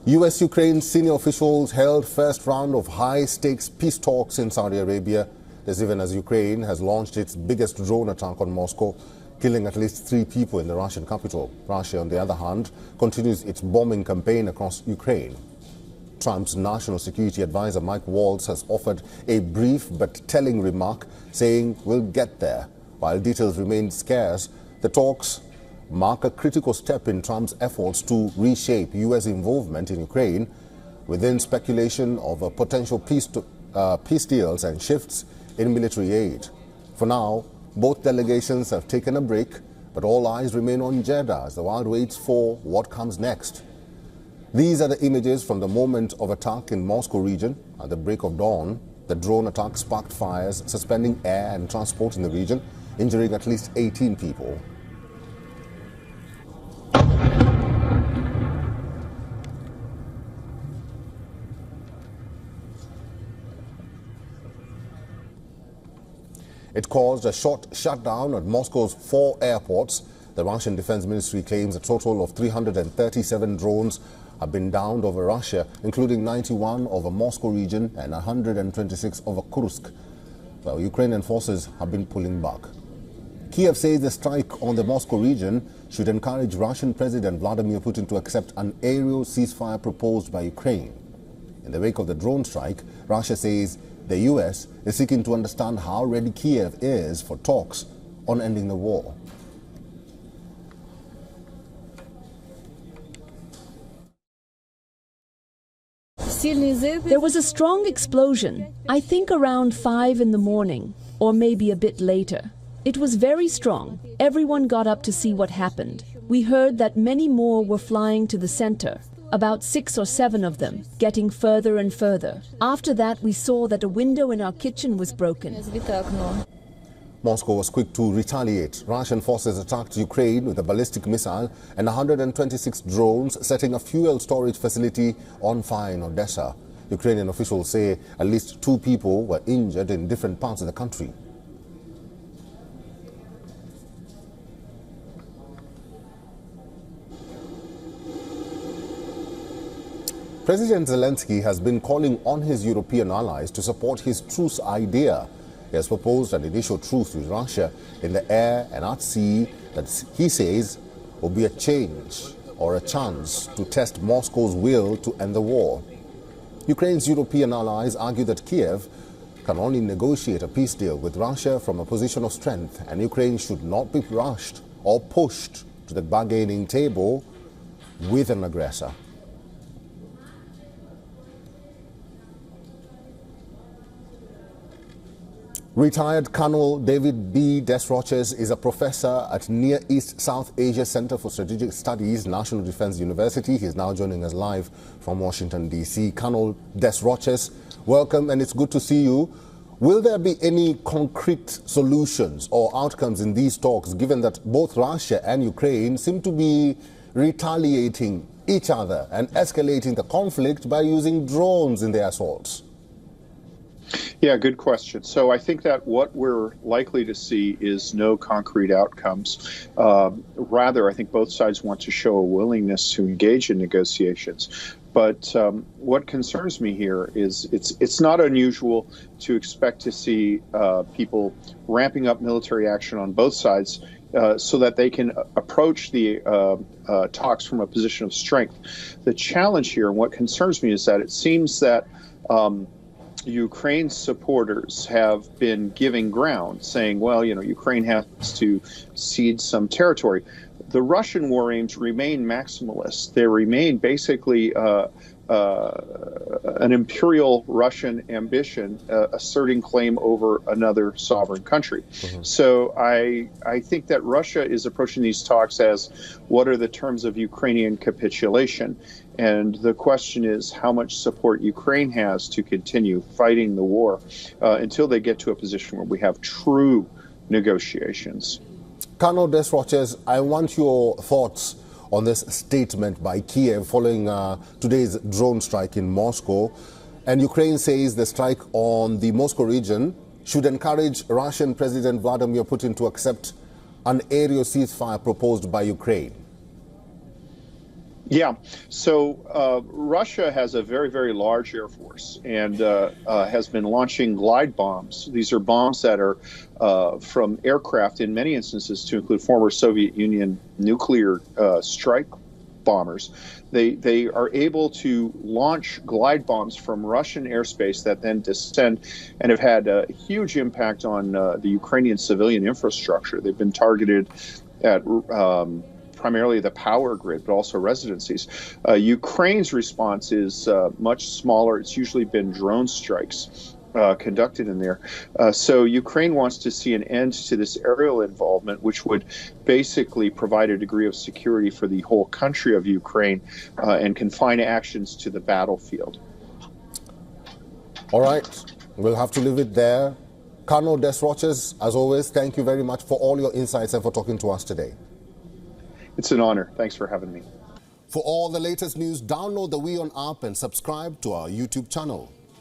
US-Ukraine senior officials held first round of high-stakes peace talks in Saudi Arabia, this even as Ukraine has launched its biggest drone attack on Moscow, killing at least 3 people in the Russian capital. Russia, on the other hand, continues its bombing campaign across Ukraine. Trump's national security advisor Mike Waltz has offered a brief but telling remark saying we'll get there. While details remain scarce, the talks mark a critical step in Trump's efforts to reshape U.S. involvement in Ukraine within speculation of a potential peace deals and shifts in military aid. For now, both delegations have taken a break, but all eyes remain on Jeddah as the world waits for what comes next. These are the images from the moment of attack in Moscow region. At the break of dawn, the drone attack sparked fires, suspending air and transport in the region, injuring at least 18 people. It caused a short shutdown at Moscow's 4 airports. The Russian Defense Ministry claims a total of 337 drones have been downed over Russia, including 91 over Moscow region and 126 over Kursk, while Ukrainian forces have been pulling back. Kiev says the strike on the Moscow region should encourage Russian President Vladimir Putin to accept an aerial ceasefire proposed by Ukraine. In the wake of the drone strike, Russia says the US is seeking to understand how ready Kiev is for talks on ending the war. There was a strong explosion, I think around 5 in the morning, or maybe a bit later. It was very strong. Everyone got up to see what happened. We heard that many more were flying to the center. About 6 or 7 of them, getting further and further. After that, we saw that a window in our kitchen was broken. Moscow was quick to retaliate. Russian forces attacked Ukraine with a ballistic missile and 126 drones, setting a fuel storage facility on fire in Odessa. Ukrainian officials say at least 2 people were injured in different parts of the country. President Zelensky has been calling on his European allies to support his truce idea. He has proposed an initial truce with Russia in the air and at sea that he says will be a change or a chance to test Moscow's will to end the war. Ukraine's European allies argue that Kiev can only negotiate a peace deal with Russia from a position of strength, and Ukraine should not be rushed or pushed to the bargaining table with an aggressor. Retired Colonel David B. Desroches is a professor at Near East South Asia Center for Strategic Studies, National Defense University. He is now joining us live from Washington, D.C. Colonel Desroches, welcome, and it's good to see you. Will there be any concrete solutions or outcomes in these talks, given that both Russia and Ukraine seem to be retaliating each other and escalating the conflict by using drones in their assaults? Yeah, good question. So I think that what we're likely to see is no concrete outcomes. Rather, I think both sides want to show a willingness to engage in negotiations. But what concerns me here is it's not unusual to expect to see people ramping up military action on both sides so that they can approach the talks from a position of strength. The challenge here, and what concerns me, is that it seems that Ukraine's supporters have been giving ground, saying, well, you know, Ukraine has to cede some territory. The Russian war aims remain maximalist. They remain basically an imperial Russian ambition, asserting claim over another sovereign country. Mm-hmm. So I think that Russia is approaching these talks as, what are the terms of Ukrainian capitulation? And the question is how much support Ukraine has to continue fighting the war until they get to a position where we have true negotiations. Colonel Desroches, I want your thoughts on this statement by Kiev following today's drone strike in Moscow. And Ukraine says the strike on the Moscow region should encourage Russian President Vladimir Putin to accept an aerial ceasefire proposed by Ukraine. Yeah, so Russia has a very, very large air force and has been launching glide bombs. These are bombs that are from aircraft, in many instances, to include former Soviet Union nuclear strike bombers. They are able to launch glide bombs from Russian airspace that then descend and have had a huge impact on the Ukrainian civilian infrastructure. They've been targeted at primarily the power grid, but also residencies. Ukraine's response is much smaller. It's usually been drone strikes conducted in there. So Ukraine wants to see an end to this aerial involvement, which would basically provide a degree of security for the whole country of Ukraine and confine actions to the battlefield. All right, we'll have to leave it there. Colonel Des Roches, as always, thank you very much for all your insights and for talking to us today. It's an honor. Thanks for having me. For all the latest news, download the WION app and subscribe to our YouTube channel.